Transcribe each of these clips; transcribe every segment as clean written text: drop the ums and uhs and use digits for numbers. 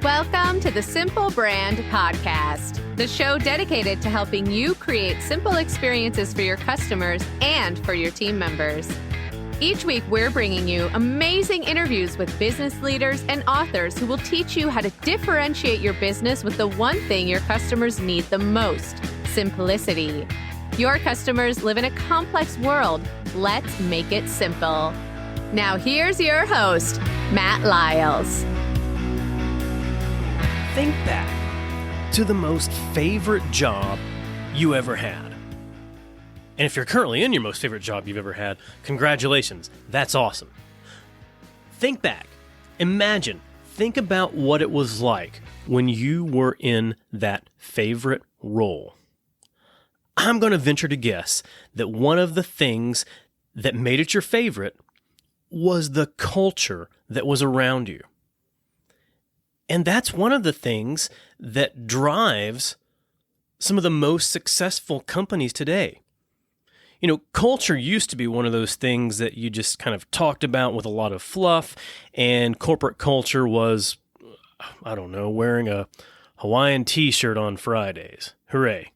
Welcome to the Simple Brand Podcast, the show dedicated to helping you create simple experiences for your customers and for your team members. Each week, we're bringing you amazing interviews with business leaders and authors who will teach you how to differentiate your business with the one thing your customers need the most: simplicity. Your customers live in a complex world. Let's make it simple. Now, here's your host, Matt Lyles. Think back to the most favorite job you ever had. And if you're currently in your most favorite job you've ever had, congratulations, that's awesome. Think back. Think about what it was like when you were in that favorite role. I'm going to venture to guess that one of the things that made it your favorite was the culture that was around you. And that's one of the things that drives some of the most successful companies today. You know, culture used to be one of those things that you just kind of talked about with a lot of fluff, and corporate culture was, I don't know, wearing a Hawaiian t-shirt on Fridays. Hooray.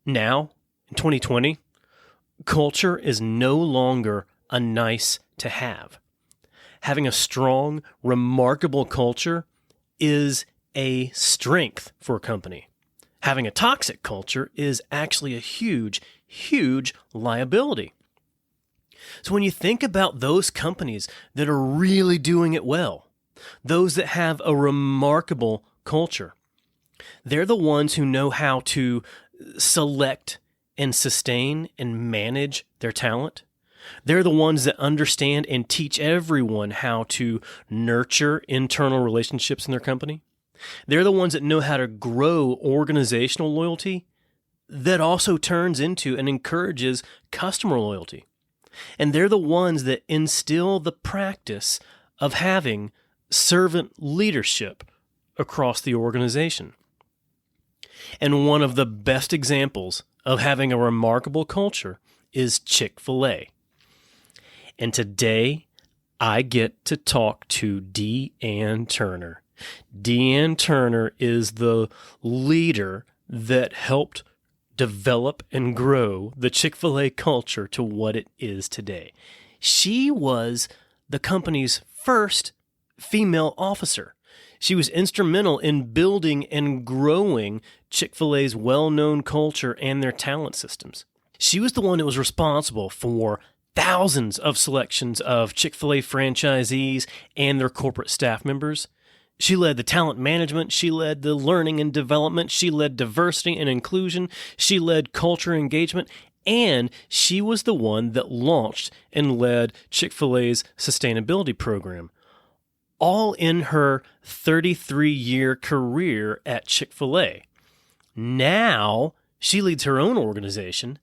Now, in 2020, culture is no longer a nice to have. Having a strong, remarkable culture is a strength for a company. Having a toxic culture is actually a huge liability. So when you think about those companies that are really doing it well, those that have a remarkable culture, they're the ones who know how to select and sustain and manage their talent. They're the ones that understand and teach everyone how to nurture internal relationships in their company. They're the ones that know how to grow organizational loyalty that also turns into and encourages customer loyalty. And they're the ones that instill the practice of having servant leadership across the organization. And one of the best examples of having a remarkable culture is Chick-fil-A. And today, I get to talk to Dee Ann Turner. Dee Ann Turner is the leader that helped develop and grow the Chick-fil-A culture to what it is today. She was the company's first female officer. She was instrumental in building and growing Chick-fil-A's well-known culture and their talent systems. She was the one that was responsible for thousands of selections of Chick-fil-A franchisees and their corporate staff members. She led the talent management. She led the learning and development. She led diversity and inclusion. She led culture engagement. And she was the one that launched and led Chick-fil-A's sustainability program, all in her 33-year career at Chick-fil-A. Now, she leads her own organization,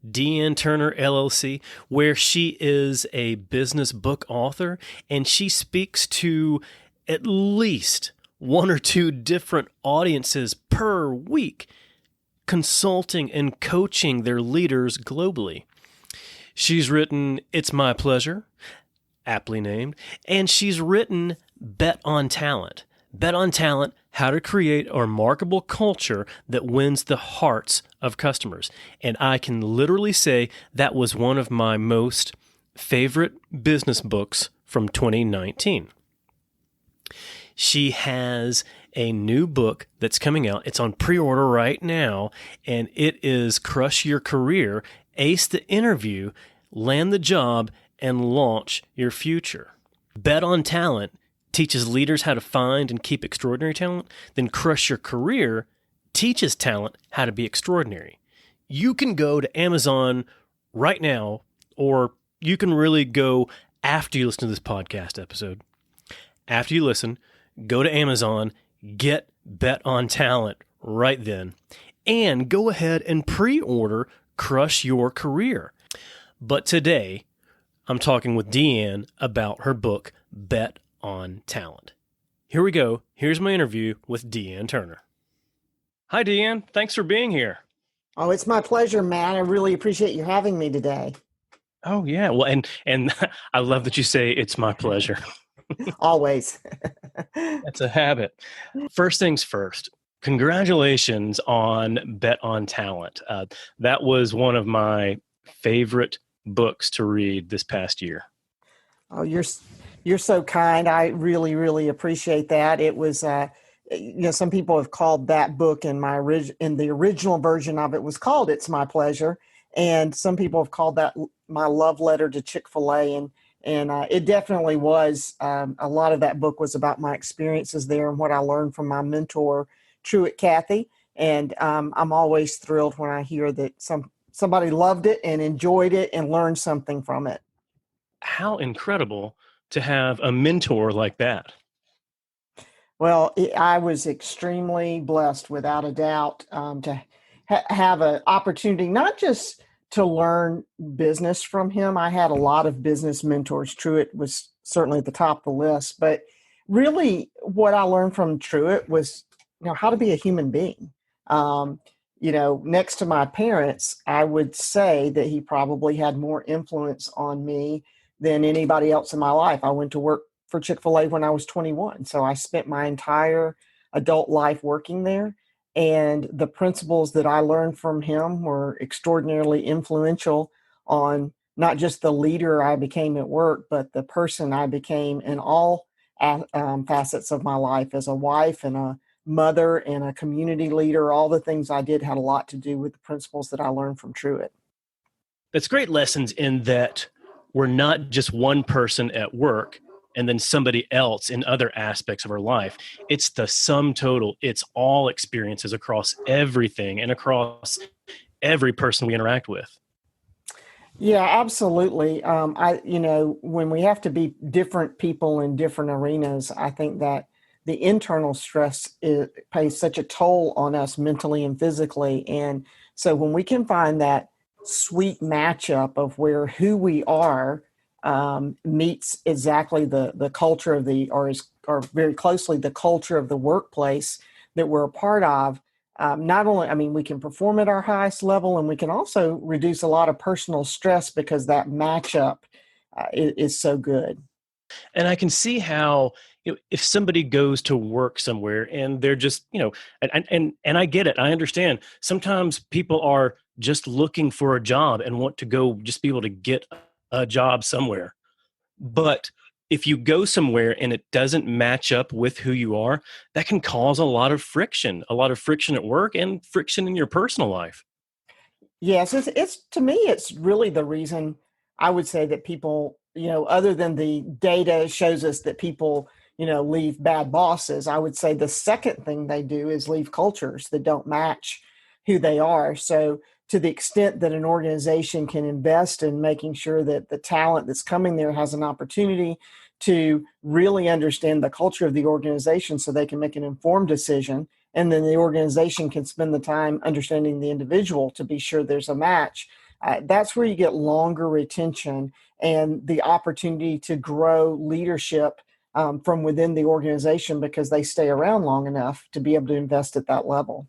Dee Ann Turner, LLC, where she is a business book author, and she speaks to at least one or two different audiences per week, consulting and coaching their leaders globally. She's written It's My Pleasure, aptly named, and she's written Bet on Talent. Bet on Talent, how to create a remarkable culture that wins the hearts of customers. And I can literally say that was one of my most favorite business books from 2019. She has a new book that's coming out. It's on pre-order right now, and it is Crush Your Career, Ace the Interview, Land the Job, and Launch Your Future. Bet on Talent teaches leaders how to find and keep extraordinary talent. Then Crush Your Career teaches talent how to be extraordinary. You can go to Amazon right now, or you can really go after you listen to this podcast episode. After you listen, go to Amazon, get Bet on Talent right then, and go ahead and pre-order Crush Your Career. But today, I'm talking with Dee Ann about her book, Bet on Talent. Here we go. Here's my interview with Dee Ann Turner. Hi, Dee Ann. Thanks for being here. Oh, it's my pleasure, Matt. I really appreciate you having me today. Oh, yeah. Well, and I love that you say it's my pleasure. Always. That's a habit. First things first, congratulations on Bet on Talent. That was one of my favorite books to read this past year. Oh, you're so kind. I really, really appreciate that. It was, some people have called that book in the original version of it was called "It's My Pleasure," and some people have called that my love letter to Chick-fil-A, and it definitely was. A lot of that book was about my experiences there and what I learned from my mentor, Truett Cathy. And I'm always thrilled when I hear that somebody loved it and enjoyed it and learned something from it. How incredible to have a mentor like that. Well, I was extremely blessed, without a doubt, to have an opportunity not just to learn business from him. I had a lot of business mentors. Truett was certainly at the top of the list, but really, what I learned from Truett was, how to be a human being. Next to my parents, I would say that he probably had more influence on me than anybody else in my life. I went to work for Chick-fil-A when I was 21. So I spent my entire adult life working there. And the principles that I learned from him were extraordinarily influential on not just the leader I became at work, but the person I became in all facets of my life as a wife and a mother and a community leader. All the things I did had a lot to do with the principles that I learned from Truett. That's great lessons in that we're not just one person at work and then somebody else in other aspects of our life. It's the sum total. It's all experiences across everything and across every person we interact with. Yeah, absolutely. When we have to be different people in different arenas, I think that the internal stress pays such a toll on us mentally and physically. And so when we can find that sweet matchup of where who we are meets exactly the culture of or very closely the culture of the workplace that we're a part of. Not only, we can perform at our highest level, and we can also reduce a lot of personal stress because that matchup is so good. And I can see how if somebody goes to work somewhere and they're just, and I get it. I understand. Sometimes people are just looking for a job and want to go just be able to get a job somewhere. But if you go somewhere and it doesn't match up with who you are, that can cause a lot of friction at work and friction in your personal life. Yes, it's to me, it's really the reason I would say that people, other than the data shows us that people, leave bad bosses. I would say the second thing they do is leave cultures that don't match who they are. So to the extent that an organization can invest in making sure that the talent that's coming there has an opportunity to really understand the culture of the organization so they can make an informed decision, and then the organization can spend the time understanding the individual to be sure there's a match. That's where you get longer retention and the opportunity to grow leadership from within the organization because they stay around long enough to be able to invest at that level.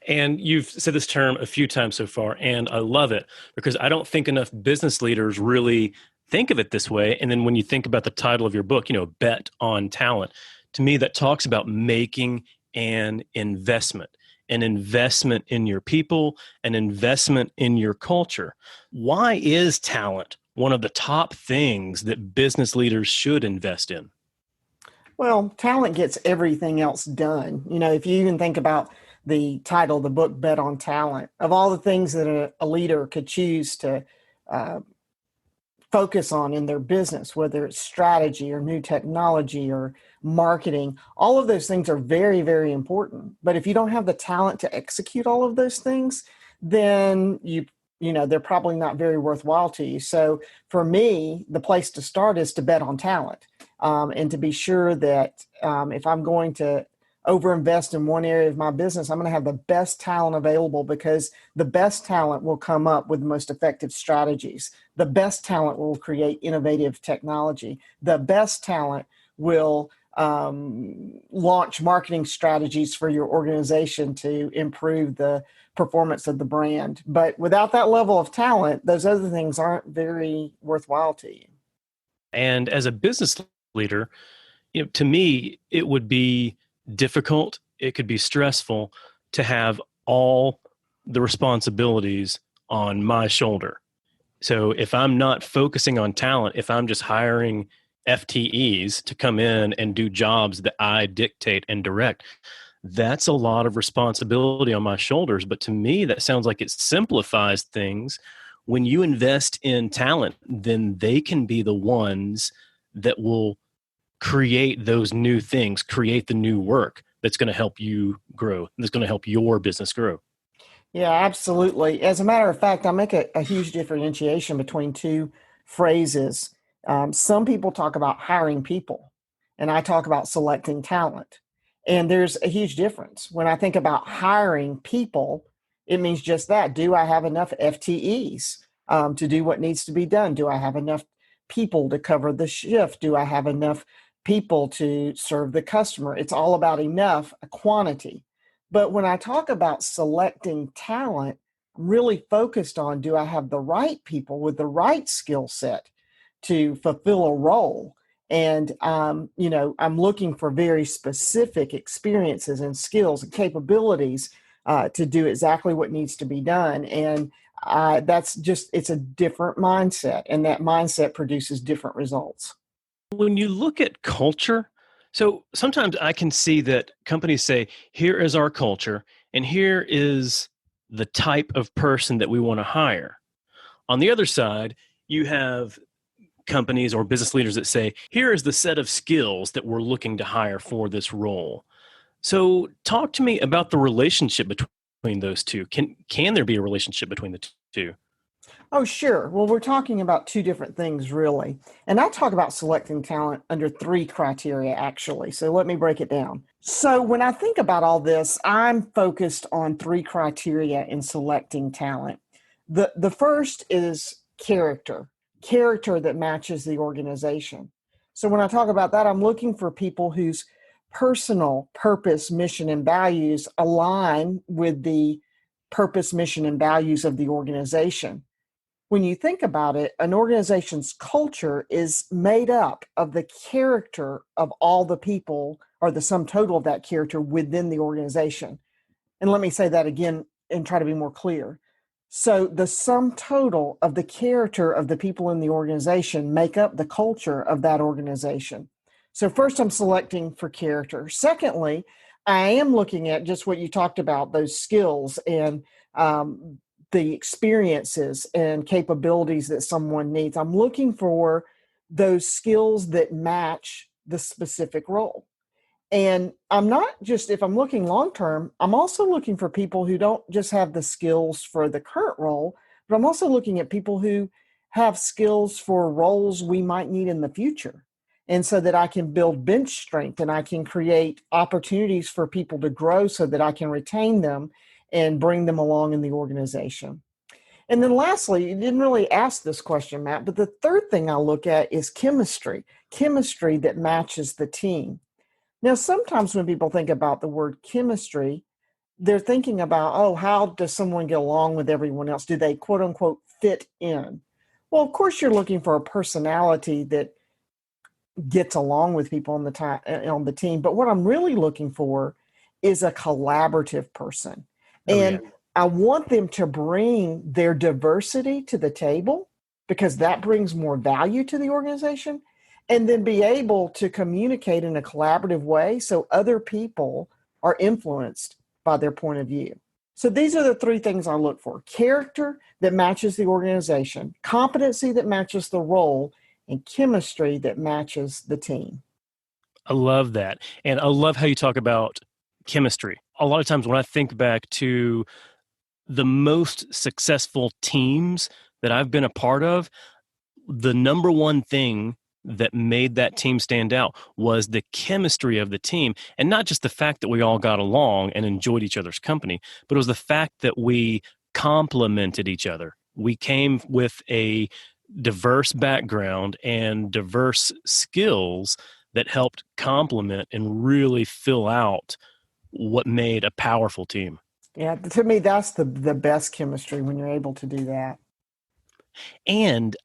And you've said this term a few times so far, and I love it because I don't think enough business leaders really think of it this way. And then when you think about the title of your book, Bet on Talent, to me, that talks about making an investment in your people, an investment in your culture. Why is talent one of the top things that business leaders should invest in? Well, talent gets everything else done. If you even think about the title of the book, Bet on Talent, of all the things that a leader could choose to uh, focus on in their business, whether it's strategy or new technology or marketing, all of those things are very, very important. But if you don't have the talent to execute all of those things, then they're probably not very worthwhile to you. So for me, the place to start is to bet on talent, and to be sure that if I'm going to overinvest in one area of my business, I'm going to have the best talent available because the best talent will come up with the most effective strategies. The best talent will create innovative technology. The best talent will launch marketing strategies for your organization to improve the performance of the brand. But without that level of talent, those other things aren't very worthwhile to you. And as a business leader, to me, it would be difficult. It could be stressful to have all the responsibilities on my shoulder. So if I'm not focusing on talent, if I'm just hiring FTEs to come in and do jobs that I dictate and direct, that's a lot of responsibility on my shoulders. But to me, that sounds like it simplifies things. When you invest in talent, then they can be the ones that will create those new things, create the new work that's going to help you grow, that's going to help your business grow. Yeah, absolutely. As a matter of fact, I make a huge differentiation between two phrases. Some people talk about hiring people, and I talk about selecting talent. And there's a huge difference. When I think about hiring people, it means just that. Do I have enough FTEs to do what needs to be done? Do I have enough people to cover the shift? Do I have enough people to serve the customer? It's all about enough, a quantity. But when I talk about selecting talent, I'm really focused on, do I have the right people with the right skill set to fulfill a role? And, I'm looking for very specific experiences and skills and capabilities to do exactly what needs to be done. And it's a different mindset, and that mindset produces different results. When you look at culture, so sometimes I can see that companies say, here is our culture, and here is the type of person that we want to hire. On the other side, you have companies or business leaders that say, here is the set of skills that we're looking to hire for this role. So talk to me about the relationship between those two. Can there be a relationship between the two? Oh, sure. Well, we're talking about two different things, really. And I talk about selecting talent under three criteria, actually. So let me break it down. So when I think about all this, I'm focused on three criteria in selecting talent. The first is character that matches the organization. So when I talk about that, I'm looking for people whose personal purpose, mission, and values align with the purpose, mission, and values of the organization. When you think about it, an organization's culture is made up of the character of all the people, or the sum total of that character within the organization. And let me say that again and try to be more clear. So the sum total of the character of the people in the organization make up the culture of that organization. So first, I'm selecting for character. Secondly, I am looking at just what you talked about, those skills and the experiences and capabilities that someone needs. I'm looking for those skills that match the specific role. And I'm not just, if I'm looking long term, I'm also looking for people who don't just have the skills for the current role, but I'm also looking at people who have skills for roles we might need in the future. And so that I can build bench strength and I can create opportunities for people to grow so that I can retain them and bring them along in the organization. And then lastly, you didn't really ask this question, Matt, but the third thing I look at is chemistry that matches the team. Now, sometimes when people think about the word chemistry, they're thinking about, oh, how does someone get along with everyone else? Do they, quote unquote, fit in? Well, of course, you're looking for a personality that gets along with people on the team. But what I'm really looking for is a collaborative person. And I want them to bring their diversity to the table because that brings more value to the organization, and then be able to communicate in a collaborative way so other people are influenced by their point of view. So these are the three things I look for: character that matches the organization, competency that matches the role, and chemistry that matches the team. I love that. And I love how you talk about chemistry. A lot of times when I think back to the most successful teams that I've been a part of, the number one thing that made that team stand out was the chemistry of the team. And not just the fact that we all got along and enjoyed each other's company, but it was the fact that we complemented each other. We came with a diverse background and diverse skills that helped complement and really fill out what made a powerful team. Yeah, to me, that's the best chemistry, when you're able to do that. And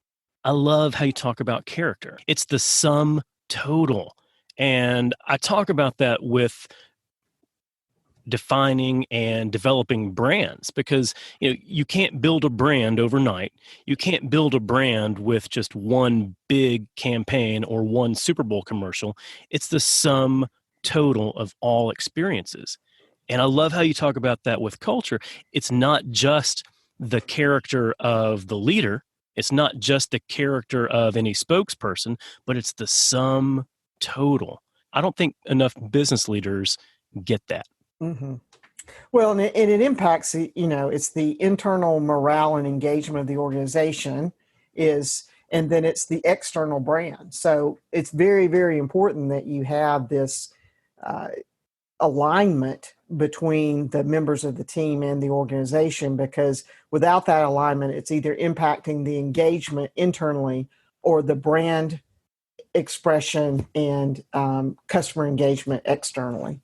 I love how you talk about character. It's the sum total. And I talk about that with defining and developing brands, because you can't build a brand overnight. You can't build a brand with just one big campaign or one Super Bowl commercial. It's the sum total of all experiences. And I love how you talk about that with culture. It's not just the character of the leader. It's not just the character of any spokesperson, but it's the sum total. I don't think enough business leaders get that. Mm-hmm. Well, and it impacts, it's the internal morale and engagement of the organization and then it's the external brand. So it's very, very important that you have this alignment between the members of the team and the organization, because without that alignment, it's either impacting the engagement internally or the brand expression and customer engagement externally.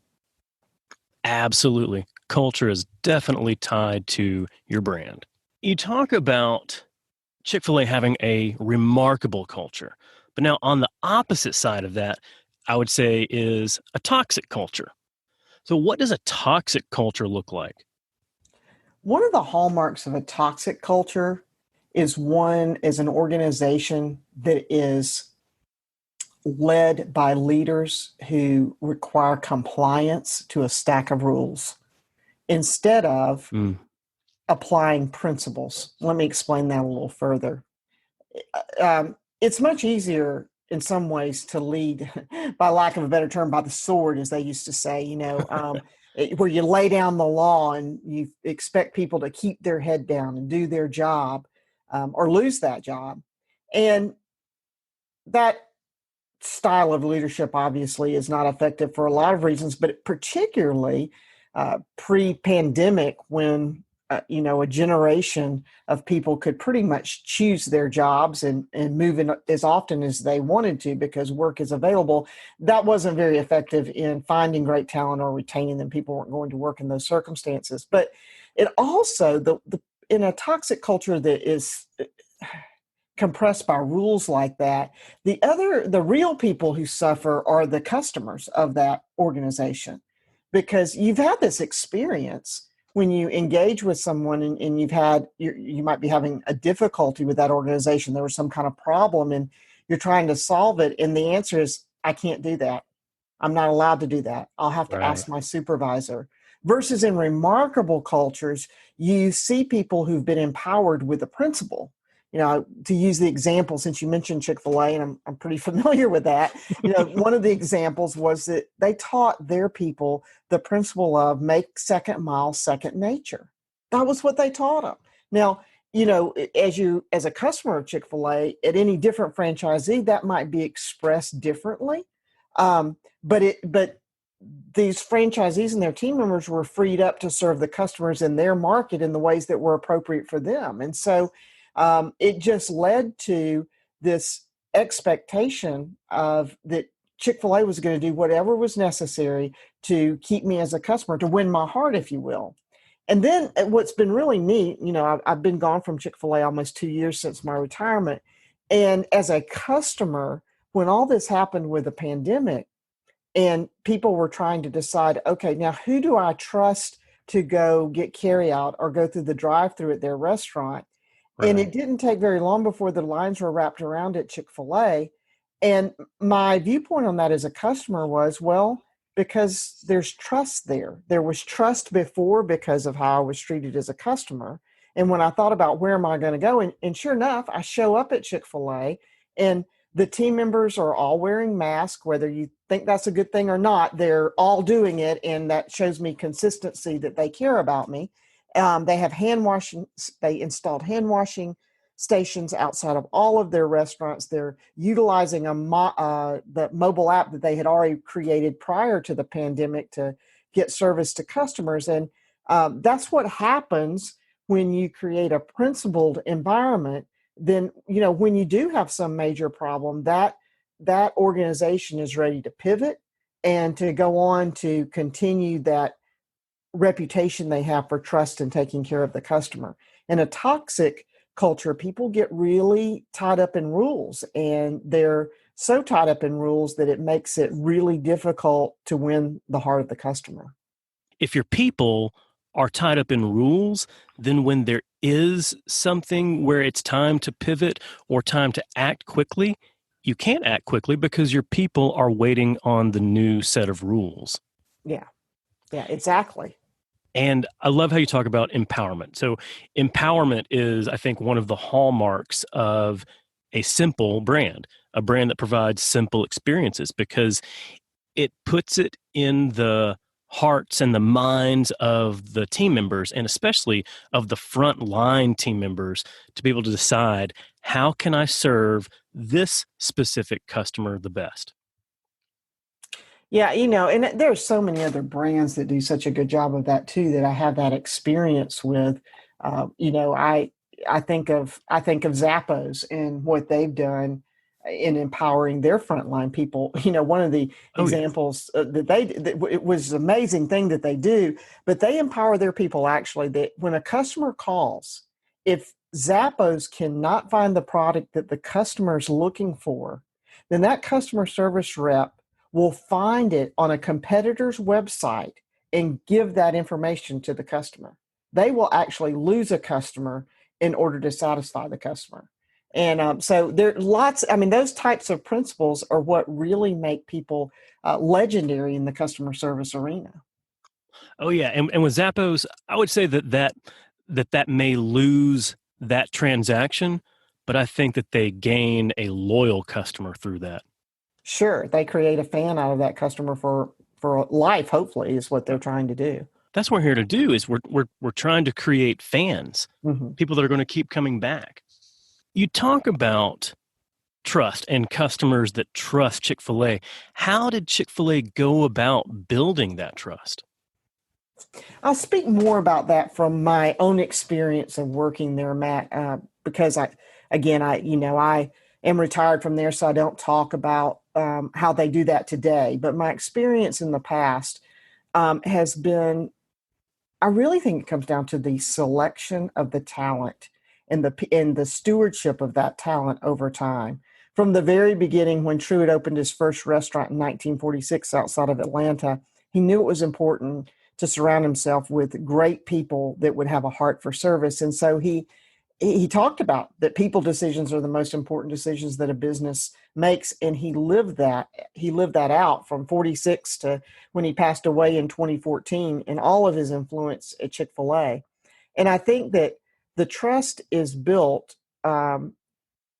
Absolutely. Culture is definitely tied to your brand. You talk about Chick-fil-A having a remarkable culture, but now on the opposite side of that, I would say is a toxic culture. So what does a toxic culture look like? One of the hallmarks of a toxic culture is an organization that is led by leaders who require compliance to a stack of rules instead of applying principles. Let me explain that a little further. It's much easier in some ways to lead, by lack of a better term, by the sword, as they used to say, where you lay down the law and you expect people to keep their head down and do their job, or lose that job. And that style of leadership obviously is not effective for a lot of reasons, but particularly pre-pandemic, when a generation of people could pretty much choose their jobs and move in as often as they wanted to because work is available. That wasn't very effective in finding great talent or retaining them. People weren't going to work in those circumstances. But it also, in a toxic culture that is compressed by rules like that, the real people who suffer are the customers of that organization, because you've had this experience when you engage with someone and you might be having a difficulty with that organization. There was some kind of problem and you're trying to solve it, and the answer is, I can't do that. I'm not allowed to do that. I'll have to ask my supervisor. Versus in remarkable cultures, you see people who've been empowered with a principle. To use the example, since you mentioned Chick-fil-A, and I'm pretty familiar with that, one of the examples was that they taught their people the principle of make second mile second nature. That was what they taught them. Now, as a customer of Chick-fil-A, at any different franchisee, that might be expressed differently. But these franchisees and their team members were freed up to serve the customers in their market in the ways that were appropriate for them. And so it just led to this expectation of that Chick-fil-A was going to do whatever was necessary to keep me as a customer, to win my heart, if you will. And then what's been really neat, I've been gone from Chick-fil-A almost 2 years since my retirement. And as a customer, when all this happened with the pandemic and people were trying to decide, okay, now who do I trust to go get carryout or go through the drive-through at their restaurant? Right. And it didn't take very long before the lines were wrapped around at Chick-fil-A. And my viewpoint on that as a customer was, well, because there's trust there. There was trust before because of how I was treated as a customer. And when I thought about where am I going to go, and sure enough, I show up at Chick-fil-A and the team members are all wearing masks, whether you think that's a good thing or not, they're all doing it. And that shows me consistency that they care about me. They have hand washing. They installed hand washing stations outside of all of their restaurants. They're utilizing the mobile app that they had already created prior to the pandemic to get service to customers. And that's what happens when you create a principled environment. Then, when you do have some major problem, that organization is ready to pivot and to go on to continue that reputation they have for trust and taking care of the customer. In a toxic culture, people get really tied up in rules and they're so tied up in rules that it makes it really difficult to win the heart of the customer. If your people are tied up in rules, then when there is something where it's time to pivot or time to act quickly, you can't act quickly because your people are waiting on the new set of rules. Yeah, yeah, exactly. And I love how you talk about empowerment. So empowerment is, I think, one of the hallmarks of a simple brand, a brand that provides simple experiences, because it puts it in the hearts and the minds of the team members, and especially of the front-line team members, to be able to decide, how can I serve this specific customer the best? Yeah, and there's so many other brands that do such a good job of that too, that I have that experience with. I think of Zappos and what they've done in empowering their frontline people. One of the Oh, yeah. examples it was an amazing thing that they do, but they empower their people actually. That when a customer calls, if Zappos cannot find the product that the customer is looking for, then that customer service rep will find it on a competitor's website and give that information to the customer. They will actually lose a customer in order to satisfy the customer. And so there are lots, those types of principles are what really make people legendary in the customer service arena. Oh, yeah. And with Zappos, I would say that may lose that transaction, but I think that they gain a loyal customer through that. Sure, they create a fan out of that customer for life, hopefully, is what they're trying to do. That's what we're here to do. Is we're trying to create fans, Mm-hmm. people that are going to keep coming back. You talk about trust and customers that trust Chick-fil-A. How did Chick-fil-A go about building that trust? I'll speak more about that from my own experience of working there, Matt, because I am retired from there, so I don't talk about how they do that today. But my experience in the past has been, I really think it comes down to the selection of the talent and the stewardship of that talent over time. From the very beginning, when Truett opened his first restaurant in 1946 outside of Atlanta, he knew it was important to surround himself with great people that would have a heart for service. And so he talked about that people decisions are the most important decisions that a business makes. And he lived that out from 46 to when he passed away in 2014, and all of his influence at Chick-fil-A. And I think that the trust is built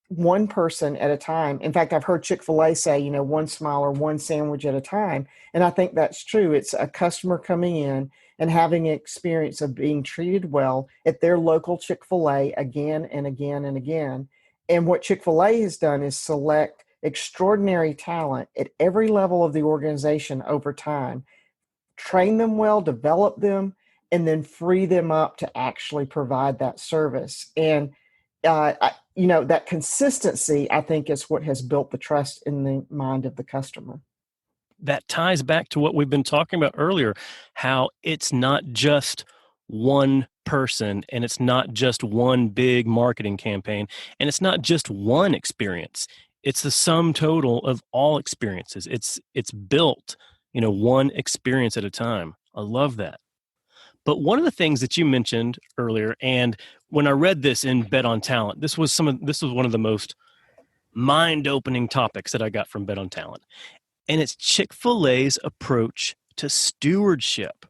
one person at a time. In fact, I've heard Chick-fil-A say, one smile or one sandwich at a time. And I think that's true. It's a customer coming in and having an experience of being treated well at their local Chick-fil-A again and again and again. And what Chick-fil-A has done is select extraordinary talent at every level of the organization over time, train them well, develop them, and then free them up to actually provide that service. And that consistency, I think, is what has built the trust in the mind of the customer. That ties back to what we've been talking about earlier, how it's not just one person, and it's not just one big marketing campaign, and it's not just one experience. It's the sum total of all experiences. It's built, one experience at a time. I love that. But one of the things that you mentioned earlier, and when I read this in Bet on Talent, this was one of the most mind-opening topics that I got from Bet on Talent. And it's Chick-fil-A's approach to stewardship.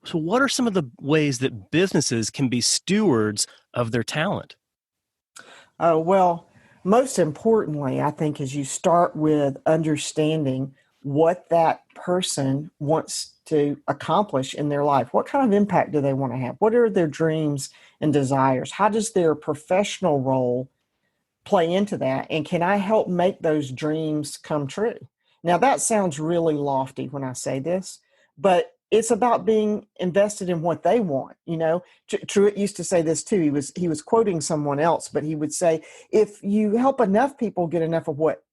So what are some of the ways that businesses can be stewards of their talent? Well, most importantly, I think, is you start with understanding what that person wants to accomplish in their life. What kind of impact do they want to have? What are their dreams and desires? How does their professional role play into that? And can I help make those dreams come true? Now, that sounds really lofty when I say this, but it's about being invested in what they want. Truett used to say this too. He was quoting someone else, but he would say, if you help enough people get enough of what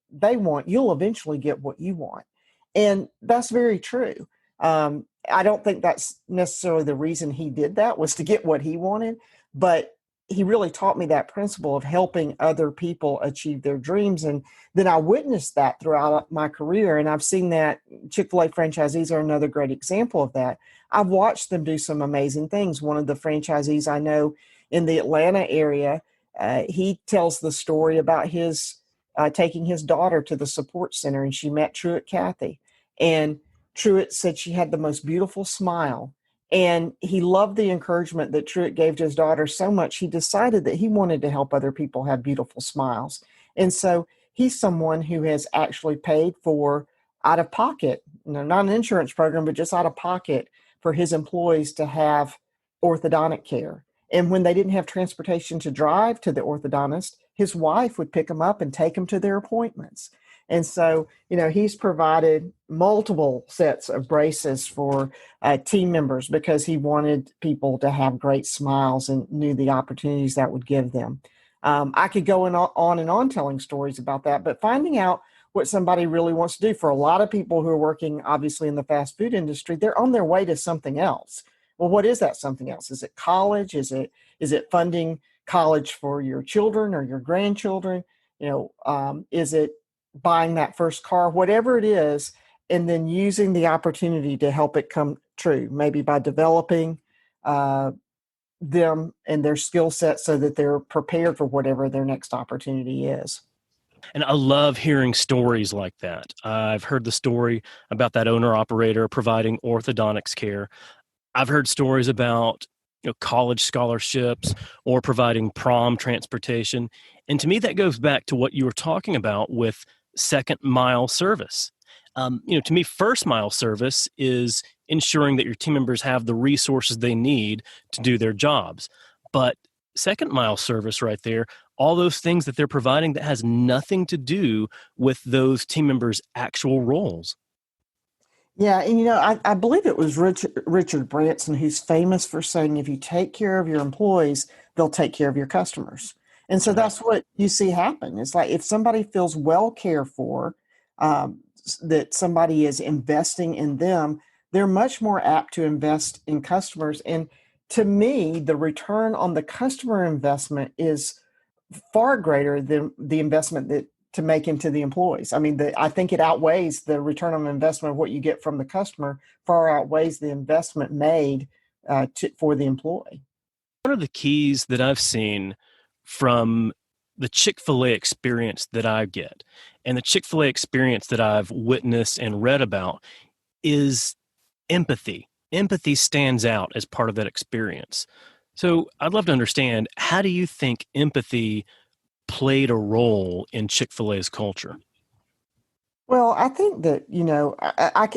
they want, you'll eventually get what you want. And that's very true. I don't think that's necessarily the reason he did that, was to get what he wanted, but he really taught me that principle of helping other people achieve their dreams. And then I witnessed that throughout my career. And I've seen that Chick-fil-A franchisees are another great example of that. I've watched them do some amazing things. One of the franchisees I know in the Atlanta area, he tells the story about his taking his daughter to the support center, and she met Truett Cathy. And Truett said she had the most beautiful smile. And he loved the encouragement that Truett gave to his daughter so much, he decided that he wanted to help other people have beautiful smiles. And so he's someone who has actually paid for out of pocket, not an insurance program, but just out of pocket for his employees to have orthodontic care. And when they didn't have transportation to drive to the orthodontist, his wife would pick them up and take them to their appointments. And so, he's provided multiple sets of braces for team members because he wanted people to have great smiles and knew the opportunities that would give them. I could go on and on telling stories about that, but finding out what somebody really wants to do. For a lot of people who are working, obviously, in the fast food industry, they're on their way to something else. Well, what is that something else? Is it college? Is it funding college for your children or your grandchildren? Is it buying that first car, whatever it is, and then using the opportunity to help it come true, maybe by developing them and their skill set so that they're prepared for whatever their next opportunity is. And I love hearing stories like that. I've heard the story about that owner-operator providing orthodontics care. I've heard stories about college scholarships or providing prom transportation. And to me, that goes back to what you were talking about with second mile service. To me, first mile service is ensuring that your team members have the resources they need to do their jobs. But second mile service right there, all those things that they're providing that has nothing to do with those team members' actual roles. Yeah, and I believe it was Richard Branson who's famous for saying, if you take care of your employees, they'll take care of your customers. And so that's what you see happen. It's like if somebody feels well cared for, that somebody is investing in them, they're much more apt to invest in customers. And to me, the return on the customer investment is far greater than the investment that to make into the employees. I mean, I think it outweighs the return on investment of what you get from the customer, far outweighs the investment made for the employee. One of the keys that I've seen from the Chick-fil-A experience that I get and the Chick-fil-A experience that I've witnessed and read about is empathy. Empathy stands out as part of that experience. So I'd love to understand, how do you think empathy played a role in Chick-fil-A's culture? Well, I think that,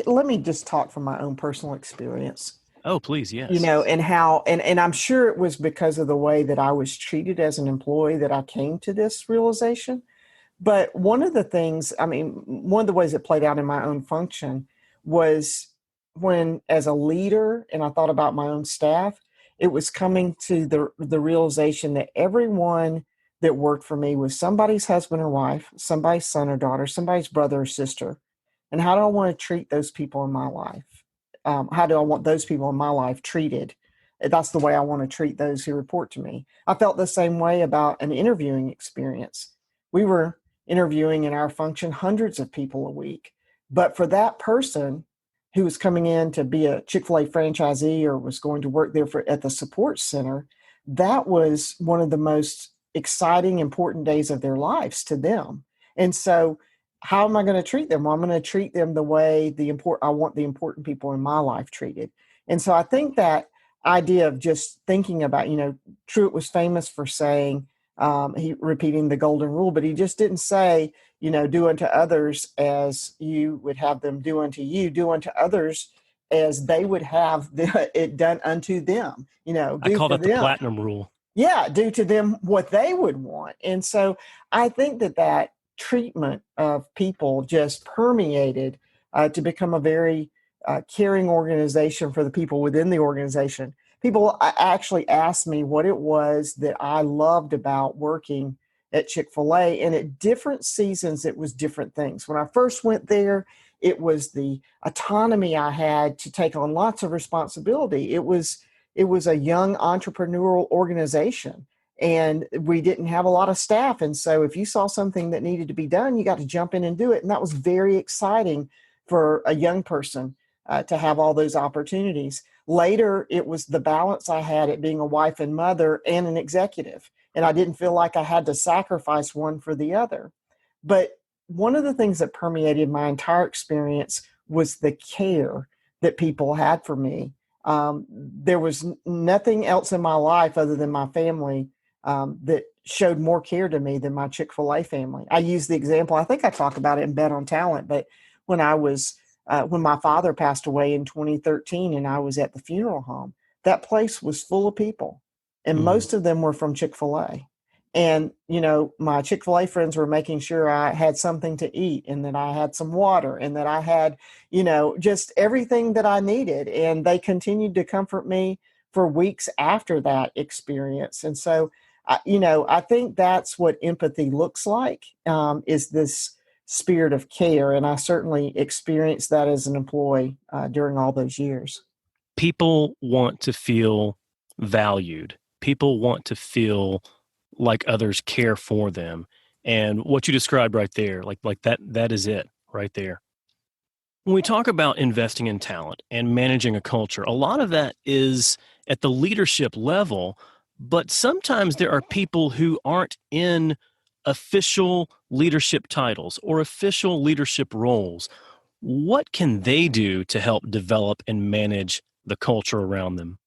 let me just talk from my own personal experience. Oh, please, yes. And how, and I'm sure it was because of the way that I was treated as an employee that I came to this realization. But one of the ways it played out in my own function was when, as a leader, and I thought about my own staff, it was coming to the realization that everyone that worked for me was somebody's husband or wife, somebody's son or daughter, somebody's brother or sister. And how do I want to treat those people in my life? How do I want those people in my life treated? That's the way I want to treat those who report to me. I felt the same way about an interviewing experience. We were interviewing in our function hundreds of people a week. But for that person who was coming in to be a Chick-fil-A franchisee or was going to work there at the support center, that was one of the most exciting, important days of their lives to them. And so how am I going to treat them? Well, I'm going to treat them the way I want the important people in my life treated. And so I think that idea of just thinking about, Truett was famous for saying, repeating the golden rule, but he just didn't say, do unto others as you would have them do unto you, do unto others as they would have it done unto them. I call that the platinum rule. Yeah, do to them what they would want. And so I think that treatment of people just permeated to become a very caring organization for the people within the organization. People actually asked me what it was that I loved about working at Chick-fil-A, and at different seasons, it was different things. When I first went there, it was the autonomy I had to take on lots of responsibility. It was a young entrepreneurial organization, and we didn't have a lot of staff. And so if you saw something that needed to be done, you got to jump in and do it. And that was very exciting for a young person to have all those opportunities. Later, it was the balance I had at being a wife and mother and an executive. And I didn't feel like I had to sacrifice one for the other. But one of the things that permeated my entire experience was the care that people had for me. There was nothing else in my life other than my family that showed more care to me than my Chick-fil-A family. I use the example, I think I talk about it in Bet on Talent, but when my father passed away in 2013 and I was at the funeral home, that place was full of people, and most of them were from Chick-fil-A. And, my Chick-fil-A friends were making sure I had something to eat and that I had some water and that I had, just everything that I needed. And they continued to comfort me for weeks after that experience. And so, I think that's what empathy looks like, is this spirit of care. And I certainly experienced that as an employee during all those years. People want to feel valued. People want to feel like others care for them. And what you described right there, like that is it right there. When we talk about investing in talent and managing a culture, a lot of that is at the leadership level, but sometimes there are people who aren't in official leadership titles or official leadership roles. What can they do to help develop and manage the culture around them?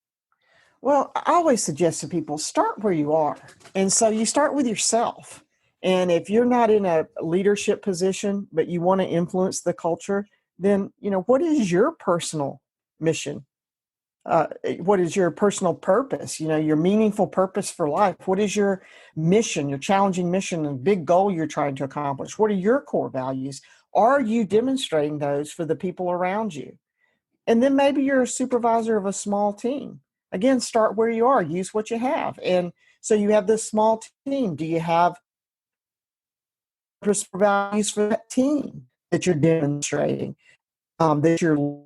Well, I always suggest to people, start where you are. And so you start with yourself. And if you're not in a leadership position, but you want to influence the culture, then, what is your personal mission? What is your personal purpose? Your meaningful purpose for life. What is your mission, your challenging mission and big goal you're trying to accomplish? What are your core values? Are you demonstrating those for the people around you? And then maybe you're a supervisor of a small team. Again, start where you are, use what you have. And so you have this small team. Do you have values for that team that you're demonstrating, that you're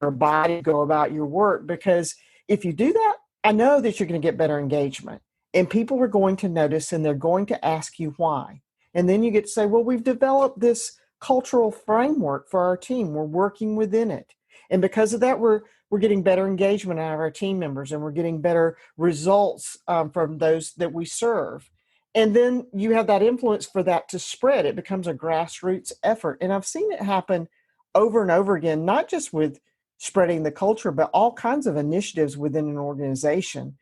abiding, go about your work? Because if you do that, I know that you're going to get better engagement, and people are going to notice, and they're going to ask you why. And then you get to say, well, we've developed this cultural framework for our team. We're working within it. And because of that, we're getting better engagement out of our team members, and we're getting better results from those that we serve. And then you have that influence for that to spread. It becomes a grassroots effort. And I've seen it happen over and over again, not just with spreading the culture, but all kinds of initiatives within an organization.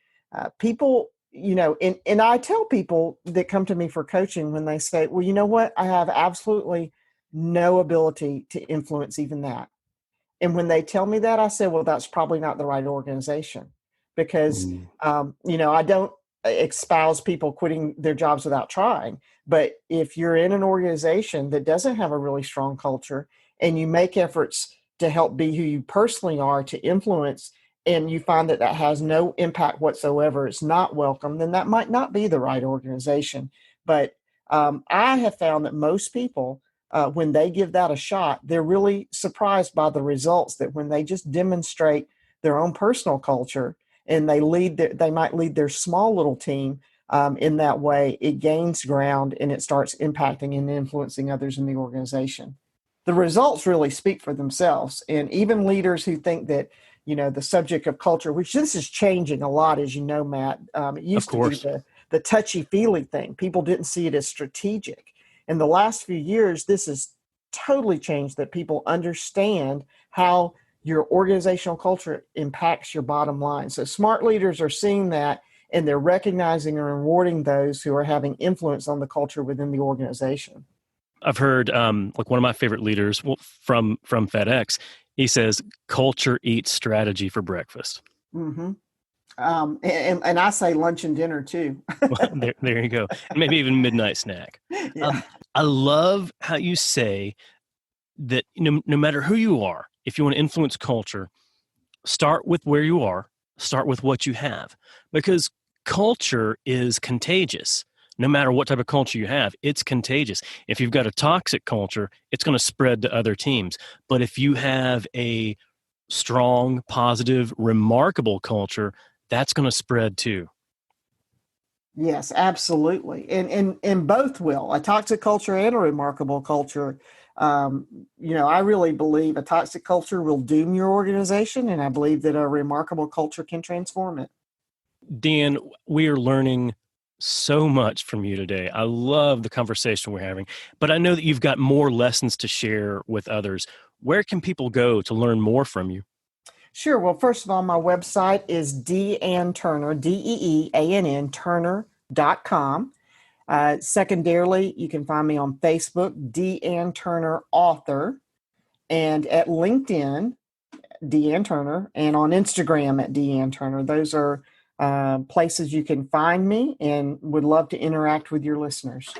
People, and I tell people that come to me for coaching when they say, well, you know what? I have absolutely no ability to influence even that. And when they tell me that, I say, well, that's probably not the right organization, because, I don't espouse people quitting their jobs without trying. But if you're in an organization that doesn't have a really strong culture, and you make efforts to help be who you personally are, to influence, and you find that has no impact whatsoever, it's not welcome, then that might not be the right organization. But I have found that most people, when they give that a shot, they're really surprised by the results, that when they just demonstrate their own personal culture and they might lead their small little team in that way, it gains ground and it starts impacting and influencing others in the organization. The results really speak for themselves. And even leaders who think that, the subject of culture, which this is changing a lot, as you know, Matt, it used to be the touchy-feely thing. People didn't see it as strategic. In the last few years, this has totally changed, that people understand how your organizational culture impacts your bottom line. So smart leaders are seeing that, and they're recognizing and rewarding those who are having influence on the culture within the organization. I've heard like one of my favorite leaders from FedEx, he says, culture eats strategy for breakfast. Mm-hmm. And I say lunch and dinner too. Well, there you go. Maybe even midnight snack. Yeah. I love how you say that no matter who you are, if you want to influence culture, start with where you are, start with what you have, because culture is contagious. No matter what type of culture you have, it's contagious. If you've got a toxic culture, it's going to spread to other teams. But if you have a strong, positive, remarkable culture, that's going to spread too. Yes, absolutely. And both will. A toxic culture and a remarkable culture. I really believe a toxic culture will doom your organization, and I believe that a remarkable culture can transform it. Dee Ann, we are learning so much from you today. I love the conversation we're having, but I know that you've got more lessons to share with others. Where can people go to learn more from you? Sure. Well, first of all, my website is Dee Ann Turner, DEEANN, Turner.com. Secondarily, you can find me on Facebook, Dee Ann Turner Author, and at LinkedIn, Dee Ann Turner, and on Instagram at Dee Ann Turner. Those are places you can find me, and would love to interact with your listeners.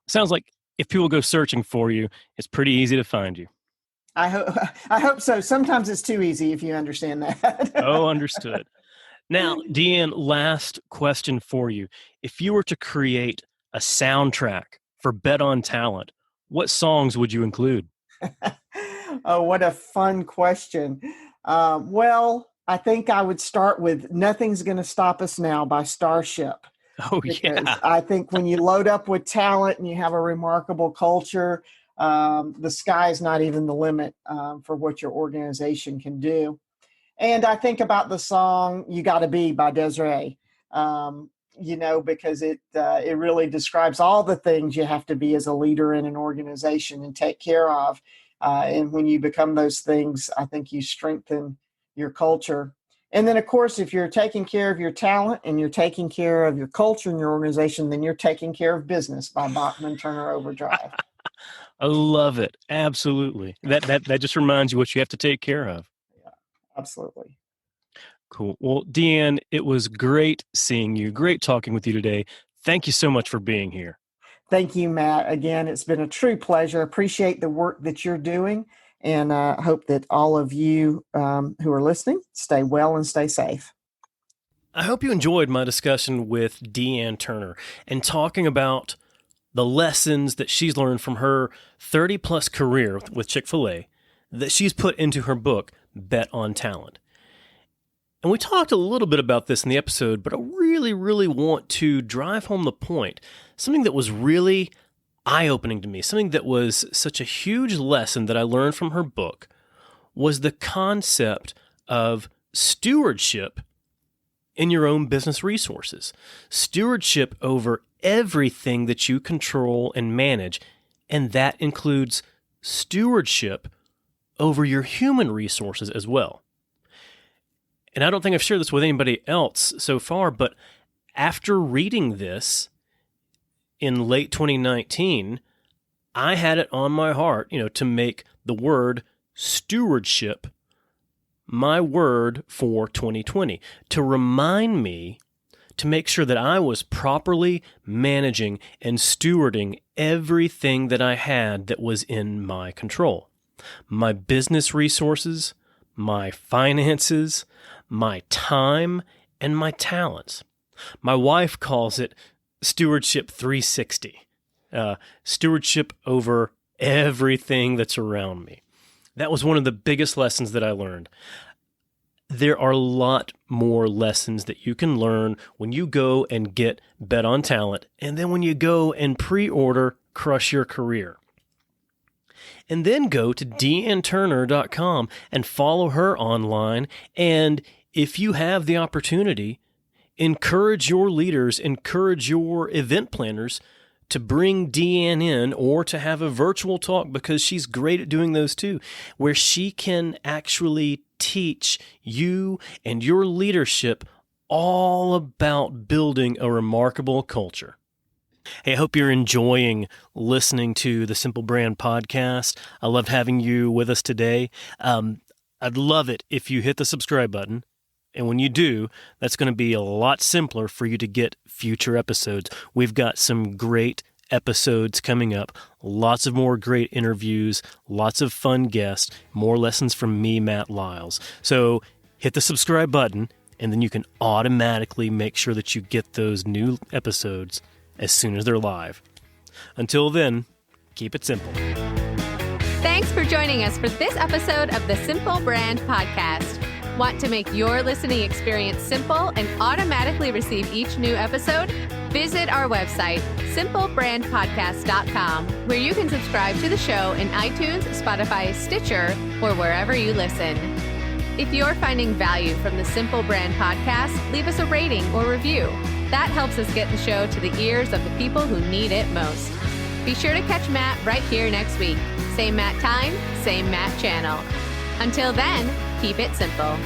Sounds like if people go searching for you, it's pretty easy to find you. I hope so. Sometimes it's too easy, if you understand that. Oh, understood. Now, Dee Ann, last question for you. If you were to create a soundtrack for Bet on Talent, what songs would you include? Oh, what a fun question. Well, I think I would start with Nothing's Gonna Stop Us Now by Starship. Oh, Because yeah. I think when you load up with talent and you have a remarkable culture, the sky is not even the limit for what your organization can do. And I think about the song "You Gotta Be" by Desiree, because it really describes all the things you have to be as a leader in an organization and take care of. And when you become those things, I think you strengthen your culture. And then, of course, if you're taking care of your talent and you're taking care of your culture in your organization, then you're taking care of business by Bachman Turner Overdrive. I love it. Absolutely. That just reminds you what you have to take care of. Yeah, absolutely. Cool. Well, Dee Ann, it was great seeing you. Great talking with you today. Thank you so much for being here. Thank you, Matt. Again, it's been a true pleasure. Appreciate the work that you're doing, and hope that all of you who are listening stay well and stay safe. I hope you enjoyed my discussion with Dee Ann Turner and talking about the lessons that she's learned from her 30-plus career with Chick-fil-A that she's put into her book, Bet on Talent. And we talked a little bit about this in the episode, but I really, really want to drive home the point. Something that was really eye-opening to me, something that was such a huge lesson that I learned from her book, was the concept of stewardship in your own business resources. Stewardship over everything that you control and manage, and that includes stewardship over your human resources as well. And I don't think I've shared this with anybody else so far, but after reading this in late 2019, I had it on my heart, to make the word stewardship my word for 2020, to remind me to make sure that I was properly managing and stewarding everything that I had that was in my control. My business resources, my finances, my time, and my talents. My wife calls it Stewardship 360, stewardship over everything that's around me. That was one of the biggest lessons that I learned. There are a lot more lessons that you can learn when you go and get Bet on Talent, and then when you go and pre-order Crush Your Career. And then go to deeannturner.com and follow her online. And if you have the opportunity, encourage your leaders, encourage your event planners to bring Dee Ann in or to have a virtual talk, because she's great at doing those too, where she can actually teach you and your leadership all about building a remarkable culture. Hey, I hope you're enjoying listening to the Simple Brand podcast. I loved having you with us today. I'd love it if you hit the subscribe button. And when you do, that's going to be a lot simpler for you to get future episodes. We've got some great episodes coming up, lots of more great interviews, lots of fun guests, more lessons from me, Matt Lyles. So hit the subscribe button, and then you can automatically make sure that you get those new episodes as soon as they're live. Until then, keep it simple. Thanks for joining us for this episode of the Simple Brand Podcast. Want to make your listening experience simple and automatically receive each new episode? Visit our website, simplebrandpodcast.com, where you can subscribe to the show in iTunes, Spotify, Stitcher, or wherever you listen. If you're finding value from the Simple Brand Podcast, leave us a rating or review. That helps us get the show to the ears of the people who need it most. Be sure to catch Matt right here next week. Same Matt time, same Matt channel. Until then, keep it simple.